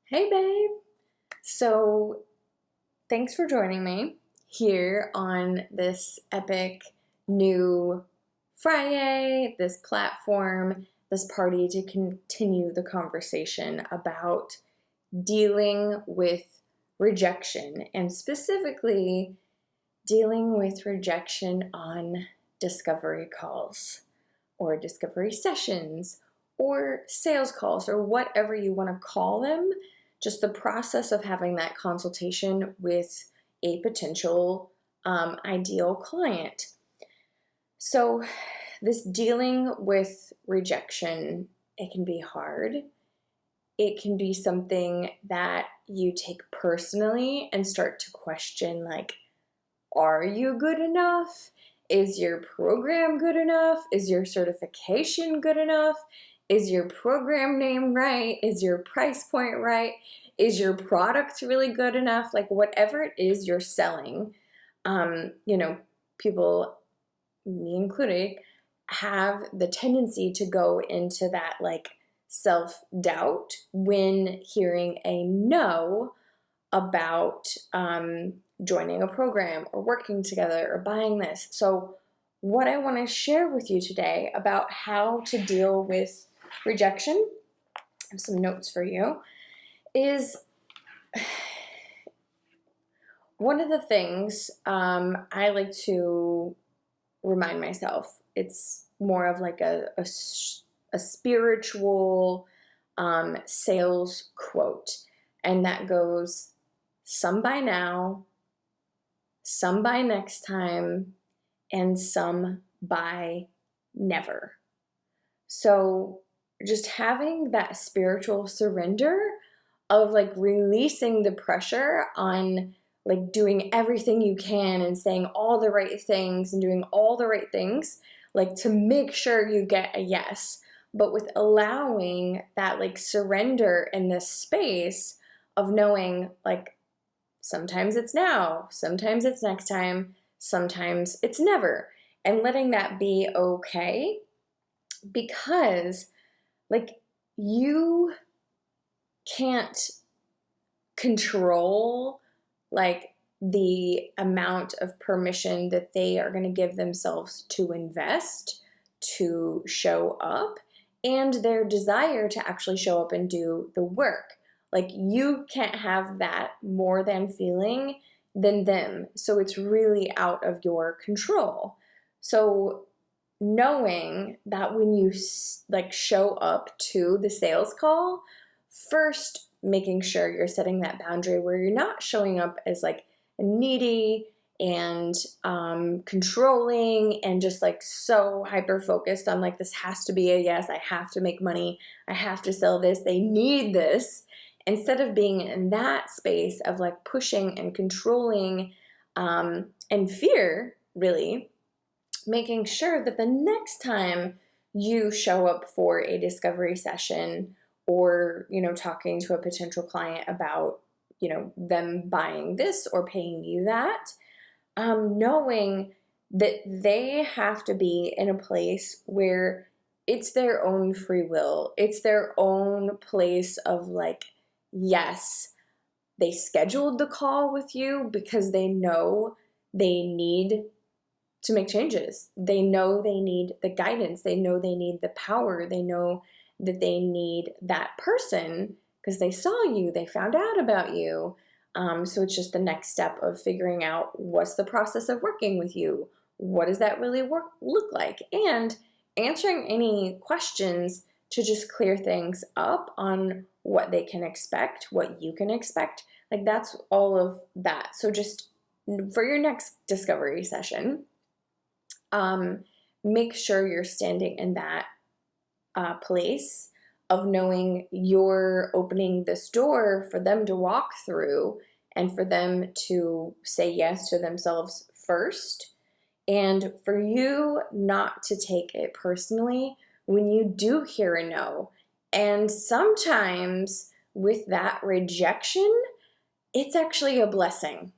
Hey, babe. So, thanks for joining me here on this epic new Friday, this platform, this party to continue the conversation about dealing with rejection and specifically dealing with rejection on discovery calls or discovery sessions or sales calls or whatever you want to call them, just the process of having that consultation with a potential ideal client. So, this dealing with rejection, it can be hard. It can be something that you take personally and start to question, like, are you good enough? Is your program good enough? Is your certification good enough? Is your program name right? Is your price point right? Is your product really good enough? Like, whatever it is you're selling, people, me included, have the tendency to go into that like self-doubt when hearing a no about joining a program or working together or buying this. So, what I want to share with you today about how to deal with rejection, I have some notes for you, is one of the things I like to remind myself. It's more of like a spiritual sales quote, and that goes, some by now, some by next time, and some by never. So just having that spiritual surrender of like releasing the pressure on like doing everything you can and saying all the right things and doing all the right things, like to make sure you get a yes, but with allowing that like surrender in this space of knowing like sometimes it's now, sometimes it's next time, sometimes it's never, and letting that be okay, because like you can't control like the amount of permission that they are going to give themselves to invest, to show up, and their desire to actually show up and do the work. Like you can't have that more than feeling than them. So it's really out of your control. So knowing that when you like show up to the sales call, first making sure you're setting that boundary where you're not showing up as like needy and controlling and just like so hyper focused on like this has to be a yes, I have to make money, I have to sell this, they need this, instead of being in that space of like pushing and controlling and fear, really making sure that the next time you show up for a discovery session or, talking to a potential client about, them buying this or paying you that, knowing that they have to be in a place where it's their own free will. It's their own place of like, yes, they scheduled the call with you because they know they need to make changes. They know they need the guidance. They know they need the power. They know that they need that person because they saw you, they found out about you. So it's just the next step of figuring out what's the process of working with you. What does that really look like? And answering any questions to just clear things up on what they can expect, what you can expect. Like that's all of that. So just for your next discovery session, make sure you're standing in that place of knowing you're opening this door for them to walk through and for them to say yes to themselves first, and for you not to take it personally when you do hear a no. And sometimes with that rejection, it's actually a blessing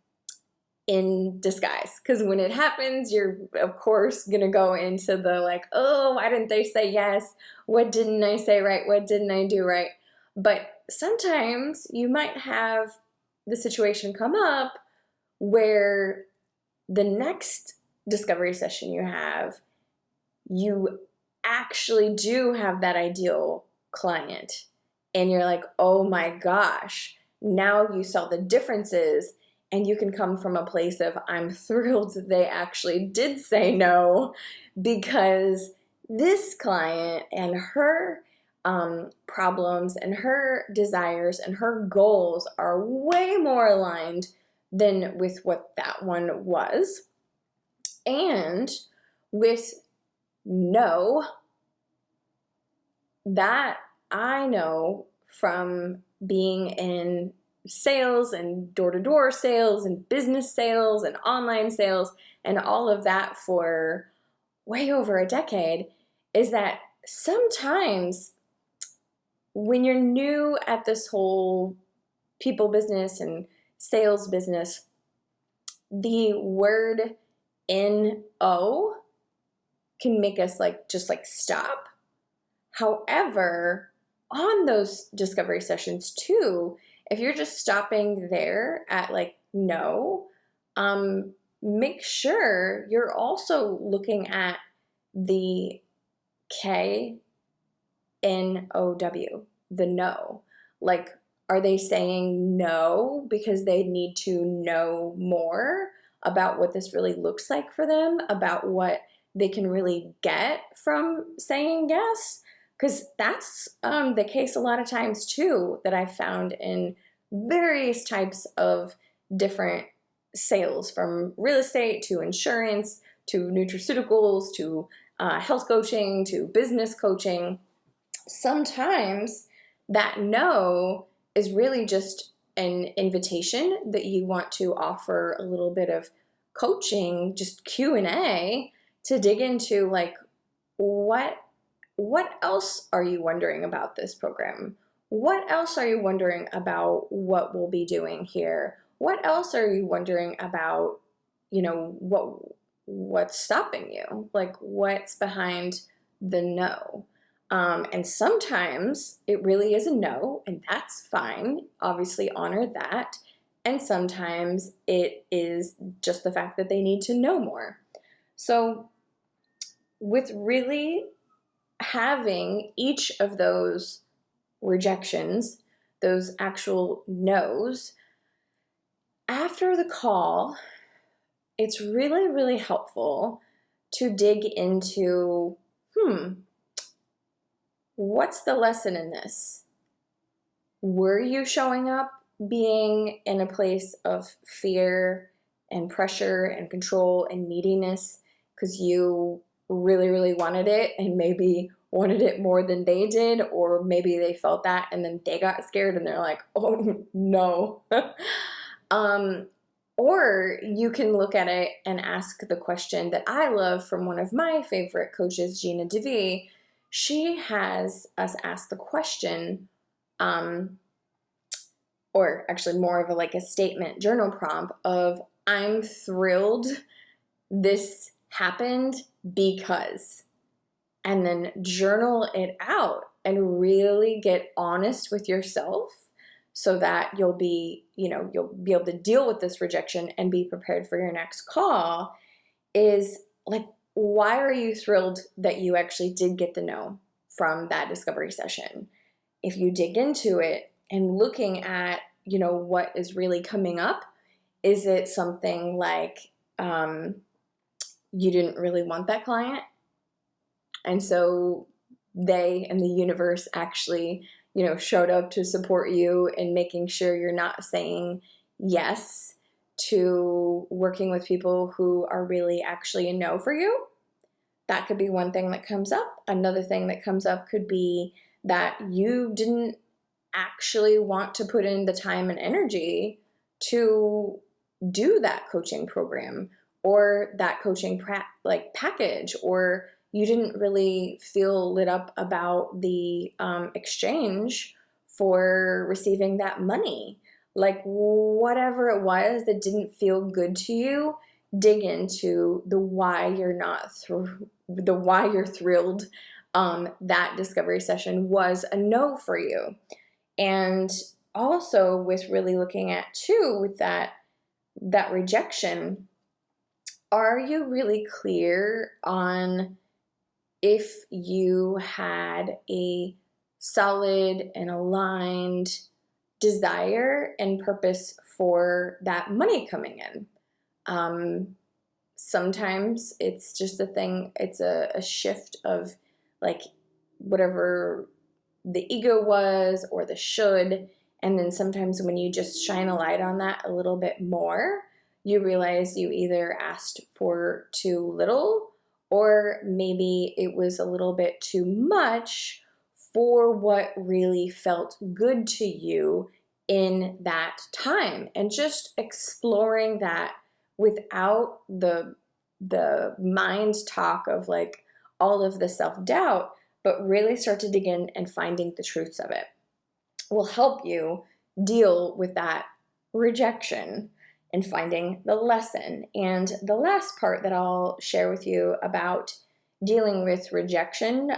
in disguise, because when it happens, you're of course gonna go into the like, oh, why didn't they say yes? What didn't I say right? What didn't I do right? But sometimes you might have the situation come up where the next discovery session you have, you actually do have that ideal client. And you're like, oh my gosh, now you saw the differences, and you can come from a place of, I'm thrilled they actually did say no, because this client and her problems and her desires and her goals are way more aligned than with what that one was. And with no, that I know from being in sales and door-to-door sales and business sales and online sales and all of that for way over a decade, is that sometimes when you're new at this whole people business and sales business, the word no can make us just stop. However, on those discovery sessions too, if you're just stopping there at no, make sure you're also looking at the KNOW, the no. Are they saying no because they need to know more about what this really looks like for them, about what they can really get from saying yes? Because that's the case a lot of times too, that I've found in various types of different sales, from real estate to insurance to nutraceuticals to health coaching to business coaching. Sometimes that no is really just an invitation that you want to offer a little bit of coaching, just Q&A, to dig into what else are you wondering about this program? What else are you wondering about what we'll be doing here? What else are you wondering about, what's stopping you? What's behind the no? And sometimes it really is a no, and that's fine. Obviously, honor that. And sometimes it is just the fact that they need to know more. So with really having each of those rejections, those actual no's, after the call, it's really, really helpful to dig into, what's the lesson in this? Were you showing up being in a place of fear and pressure and control and neediness because you really, really wanted it and maybe wanted it more than they did, or maybe they felt that and then they got scared and they're like, oh no. Or you can look at it and ask the question that I love from one of my favorite coaches, Gina DeVee. She has us ask the question, or actually more of a statement journal prompt of, I'm thrilled this happened because, and then journal it out and really get honest with yourself so that you'll be able to deal with this rejection and be prepared for your next call. Is why are you thrilled that you actually did get the no from that discovery session? If you dig into it and looking at, what is really coming up, is it something like you didn't really want that client? And so they and the universe actually, showed up to support you in making sure you're not saying yes to working with people who are really actually a no for you. That could be one thing that comes up. Another thing that comes up could be that you didn't actually want to put in the time and energy to do that coaching program or that coaching package, or you didn't really feel lit up about the exchange for receiving that money. Whatever it was that didn't feel good to you, dig into the why you're thrilled that discovery session was a no for you. And also with really looking at too, with that rejection, are you really clear on if you had a solid and aligned desire and purpose for that money coming in? Sometimes it's just a thing, it's a shift of like whatever the ego was or the should. And then sometimes when you just shine a light on that a little bit more, you realize you either asked for too little or maybe it was a little bit too much for what really felt good to you in that time. And just exploring that without the mind talk of like all of the self-doubt, but really start to dig in and finding the truths of it will help you deal with that rejection and finding the lesson. And the last part that I'll share with you about dealing with rejection,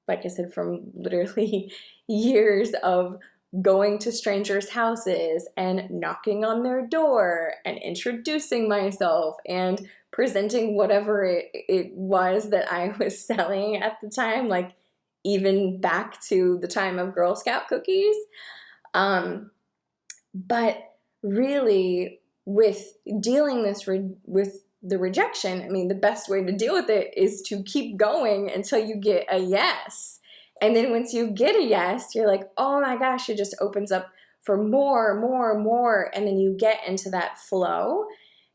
like I said, from literally years of going to strangers' houses and knocking on their door and introducing myself and presenting whatever it was that I was selling at the time, like even back to the time of Girl Scout cookies. But really, with dealing with the rejection, I mean, the best way to deal with it is to keep going until you get a yes. And then once you get a yes, you're like, oh my gosh, it just opens up for more, more, more. And then you get into that flow.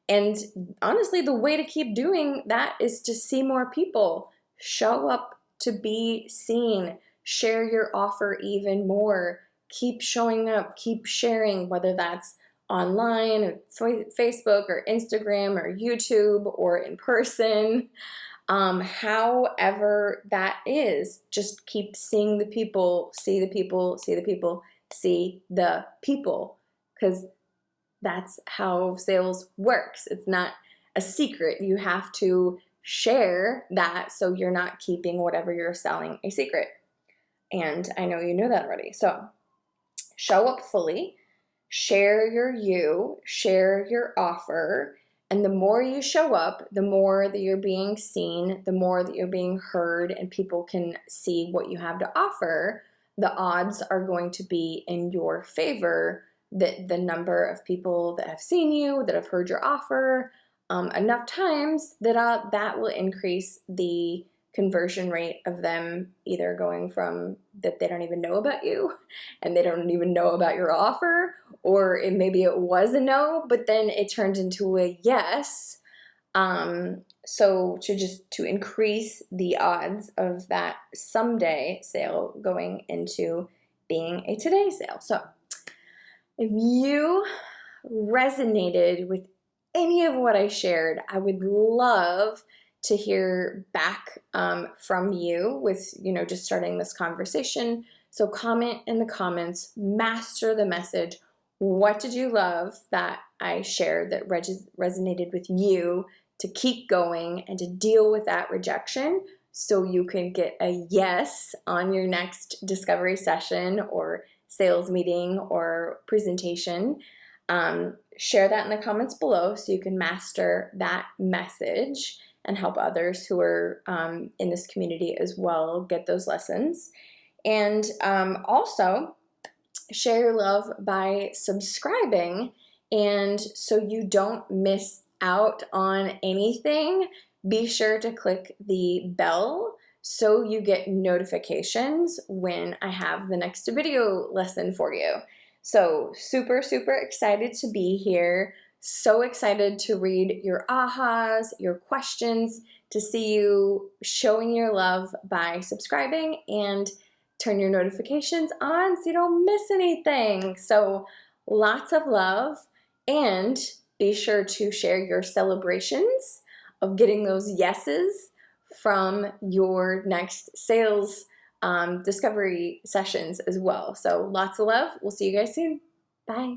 And honestly, the way to keep doing that is to see more people, show up to be seen, share your offer even more, keep showing up, keep sharing, whether that's online, or Facebook or Instagram or YouTube or in person. However that is, just keep seeing the people, see the people, see the people, see the people, because that's how sales works. It's not a secret. You have to share that so you're not keeping whatever you're selling a secret. And I know you know that already. So show up fully, share you, share your offer. And the more you show up, the more that you're being seen, the more that you're being heard, and people can see what you have to offer, the odds are going to be in your favor that the number of people that have seen you, that have heard your offer enough times, that will increase the conversion rate of them either going from that they don't even know about you and they don't even know about your offer, or maybe it was a no, but then it turned into a yes. So to increase the odds of that someday sale going into being a today sale. So if you resonated with any of what I shared, I would love to hear back from you with, just starting this conversation. So comment in the comments, master the message. What did you love that I shared that resonated with you to keep going and to deal with that rejection so you can get a yes on your next discovery session or sales meeting or presentation? Share that in the comments below so you can master that message and help others who are in this community as well get those lessons. And also share your love by subscribing, and so you don't miss out on anything, be sure to click the bell so you get notifications when I have the next video lesson for you. So super, super excited to be here. So excited to read your ahas, your questions, to see you showing your love by subscribing, and turn your notifications on so you don't miss anything. So lots of love, and be sure to share your celebrations of getting those yeses from your next sales discovery sessions as well. So lots of love. We'll see you guys soon. Bye.